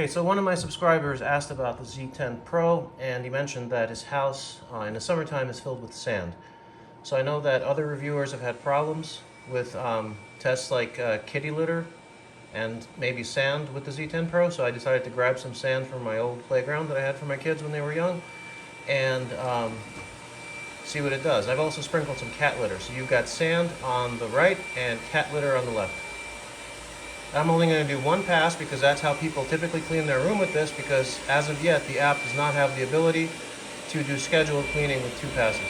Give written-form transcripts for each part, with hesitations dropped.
Okay, so one of my subscribers asked about the Z10 Pro, and he mentioned that his house in the summertime is filled with sand. So I know that other reviewers have had problems with tests like kitty litter and maybe sand with the Z10 Pro, so I decided to grab some sand from my old playground that I had for my kids when they were young and see what it does. I've also sprinkled some cat litter, so you've got sand on the right and cat litter on the left. I'm only going to do one pass because that's how people typically clean their room with this, because as of yet the app does not have the ability to do scheduled cleaning with 2 passes.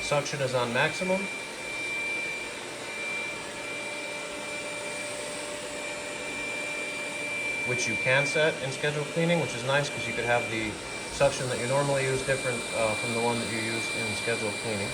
Suction is on maximum. Which you can set in scheduled cleaning, which is nice because you could have the suction that you normally use different from the one that you use in scheduled cleaning.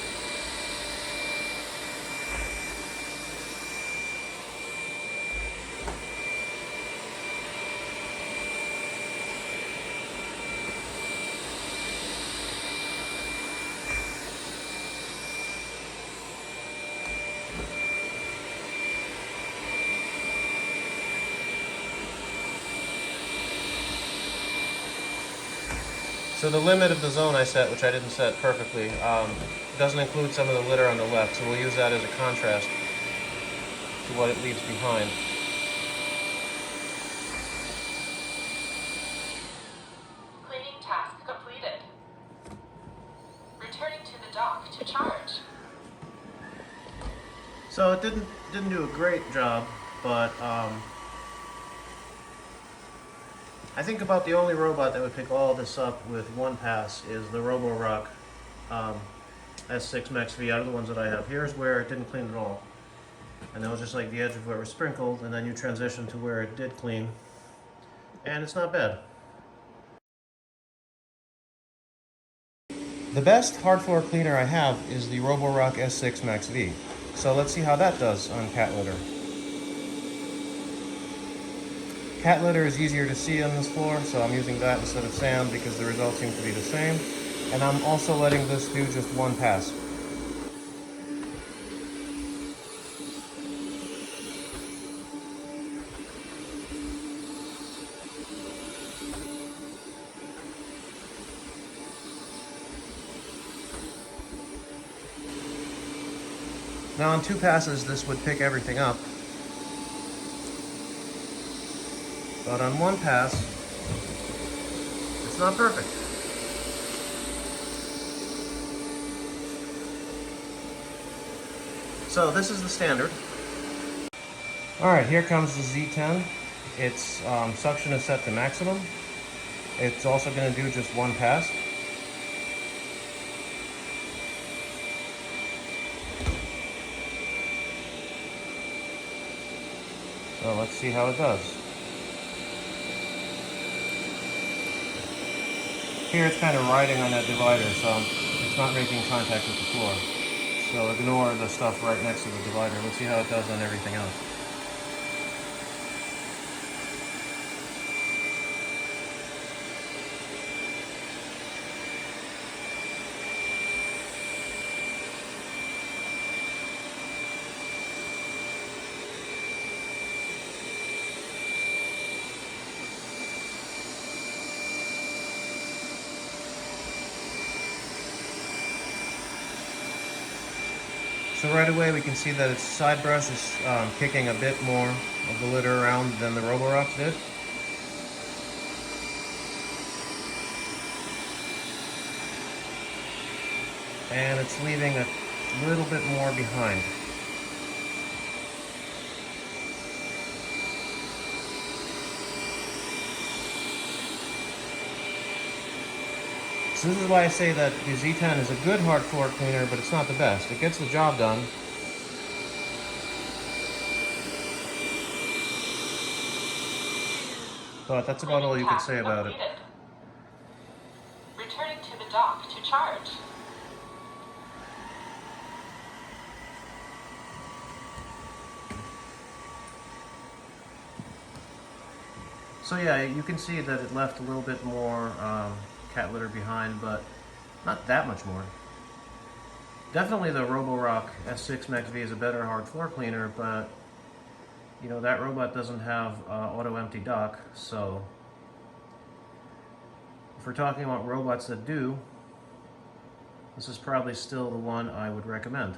So the limit of the zone I set, which I didn't set perfectly, doesn't include some of the litter on the left, so we'll use that as a contrast to what it leaves behind. Cleaning task completed. Returning to the dock to charge. So it didn't do a great job, but I think about the only robot that would pick all this up with one pass is the Roborock S6 Max V out of the ones that I have. Here's where it didn't clean at all. And that was just like the edge of where it was sprinkled, and then you transition to where it did clean. And it's not bad. The best hard floor cleaner I have is the Roborock S6 Max V. So let's see how that does on cat litter. Cat litter is easier to see on this floor, so I'm using that instead of sand because the results seem to be the same. And I'm also letting this do just one pass. Now on 2 passes this would pick everything up. But on 1 pass, it's not perfect. So this is the standard. Alright, here comes the Z10. Its suction is set to maximum. It's also going to do just 1 pass. So let's see how it does. Here it's kind of riding on that divider, so it's not making contact with the floor. So ignore the stuff right next to the divider. Let's see how it does on everything else. So right away we can see that its side brush is kicking a bit more of the litter around than the Roborock did. And it's leaving a little bit more behind. So this is why I say that the Z10 is a good hard floor cleaner, but it's not the best. It gets the job done. But that's about all you could say about it. Returning to the dock to charge. So yeah, you can see that it left a little bit more cat litter behind, but not that much more. Definitely the Roborock S6 Max V is a better hard floor cleaner, but you know, that robot doesn't have auto empty dock, so if we're talking about robots that do, this is probably still the one I would recommend.